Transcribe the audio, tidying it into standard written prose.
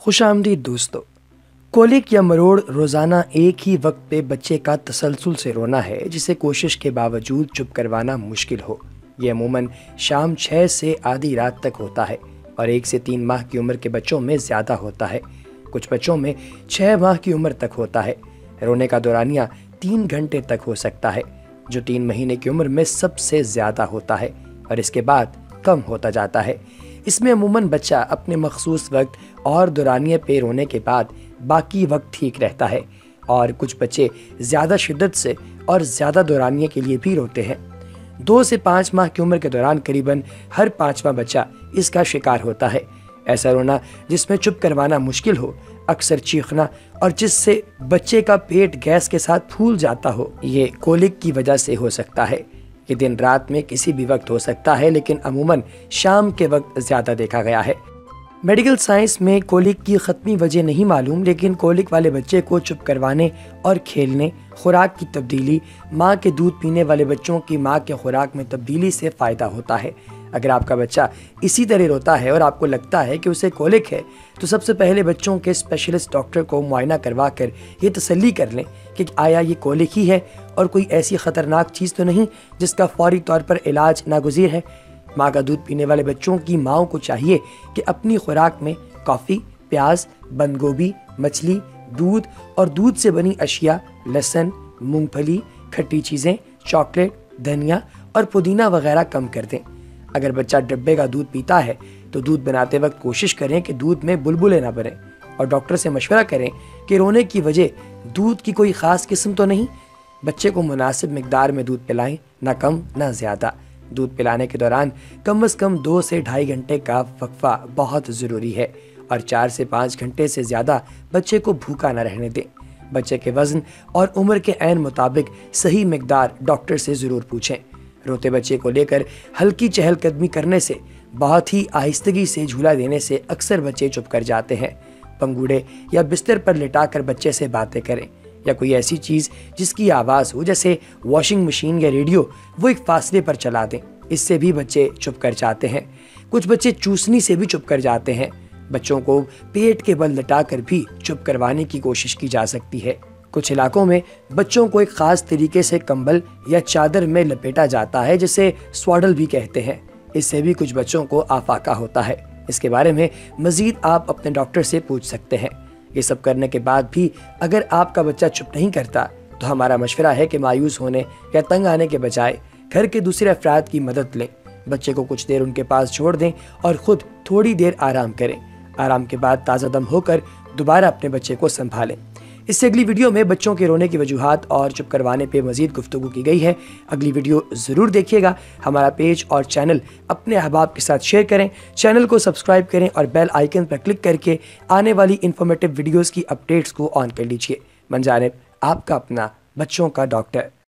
खुश आमदीद दोस्तों। कोलिक या मरोड़ रोज़ाना एक ही वक्त पे बच्चे का तसलसल से रोना है जिसे कोशिश के बावजूद चुप करवाना मुश्किल हो। ये अमूमन शाम 6 से आधी रात तक होता है और 1 से 3 माह की उम्र के बच्चों में ज़्यादा होता है। कुछ बच्चों में 6 माह की उम्र तक होता है। रोने का दौरानिया 3 घंटे तक हो सकता है, जो 3 महीने की उम्र में सबसे ज़्यादा होता है और इसके बाद कम होता जाता है। इसमें अमूमन बच्चा अपने मखसूस वक्त और दौरानिए पे रोने के बाद बाकी वक्त ठीक रहता है और कुछ बच्चे ज़्यादा शिद्दत से और ज़्यादा दौरानिए के लिए भी रोते हैं। 2 से 5 माह की उम्र के दौरान करीबन हर 5वां बच्चा इसका शिकार होता है। ऐसा रोना जिसमें चुप करवाना मुश्किल हो, अक्सर चीखना और जिससे बच्चे का पेट गैस के साथ फूल जाता हो, ये कोलिक की वजह से हो सकता है। ये दिन रात में किसी भी वक्त हो सकता है, लेकिन अमूमन शाम के वक्त ज़्यादा देखा गया है। मेडिकल साइंस में कोलिक की ख़त्मी वजह नहीं मालूम, लेकिन कोलिक वाले बच्चे को चुप करवाने और खेलने, खुराक की तब्दीली, माँ के दूध पीने वाले बच्चों की माँ के खुराक में तब्दीली से फ़ायदा होता है। अगर आपका बच्चा इसी तरह रोता है और आपको लगता है कि उसे कोलिक है, तो सबसे पहले बच्चों के स्पेशलिस्ट डॉक्टर को मुआयना करवा कर ये तसल्ली कर लें कि आया ये कोलिक ही है और कोई ऐसी ख़तरनाक चीज़ तो नहीं जिसका फौरी तौर पर इलाज नागुज़ीर है। माँ का दूध पीने वाले बच्चों की माँओं को चाहिए कि अपनी खुराक में कॉफ़ी, प्याज, बंद गोभी, मछली, दूध और दूध से बनी अशिया, लहसुन, मूंगफली, खट्टी चीज़ें, चॉकलेट, धनिया और पुदीना वगैरह कम कर दें। अगर बच्चा डब्बे का दूध पीता है तो दूध बनाते वक्त कोशिश करें कि दूध में बुलबुले ना बने और डॉक्टर से मशवरा करें कि रोने की वजह दूध की कोई ख़ास किस्म तो नहीं। बच्चे को मुनासिब मिकदार में दूध पिलाएं, ना कम ना ज़्यादा। दूध पिलाने के दौरान कम से कम 2 से ढाई घंटे का वक्फा बहुत ज़रूरी है और 4 से 5 घंटे से ज़्यादा बच्चे को भूखा न रहने दें। बच्चे के वज़न और उम्र के ऐन मुताबिक सही मिकदार डॉक्टर से ज़रूर पूछें। रोते बच्चे को लेकर हल्की चहलकदमी करने से, बहुत ही आहिस्तगी से झूला देने से अक्सर बच्चे चुप कर जाते हैं। पंगूड़े या बिस्तर पर लिटाकर बच्चे से बातें करें या कोई ऐसी चीज़ जिसकी आवाज़ हो, जैसे वॉशिंग मशीन या रेडियो, वो एक फासले पर चला दें। इससे भी बच्चे चुप कर जाते हैं। कुछ बच्चे चूसनी से भी चुप कर जाते हैं। बच्चों को पेट के बल लटाकर भी चुप करवाने की कोशिश की जा सकती है। कुछ इलाकों में बच्चों को एक ख़ास तरीके से कंबल या चादर में लपेटा जाता है, जिसे स्वाडल भी कहते हैं। इससे भी कुछ बच्चों को आफाका होता है। इसके बारे में मज़ीद आप अपने डॉक्टर से पूछ सकते हैं। ये सब करने के बाद भी अगर आपका बच्चा चुप नहीं करता, तो हमारा मशवरा है कि मायूस होने या तंग आने के बजाय घर के दूसरे अफराद की मदद लें। बच्चे को कुछ देर उनके पास छोड़ दें और ख़ुद थोड़ी देर आराम करें। आराम के बाद ताज़ा दम होकर दोबारा अपने बच्चे को संभालें। इससे अगली वीडियो में बच्चों के रोने की वजूहात और चुप करवाने पे मज़ीद गुफ्तगू की गई है। अगली वीडियो ज़रूर देखिएगा। हमारा पेज और चैनल अपने अहबाब के साथ शेयर करें, चैनल को सब्सक्राइब करें और बेल आइकन पर क्लिक करके आने वाली इन्फॉर्मेटिव वीडियोज़ की अपडेट्स को ऑन कर लीजिए। मन जानिब आपका अपना बच्चों का डॉक्टर।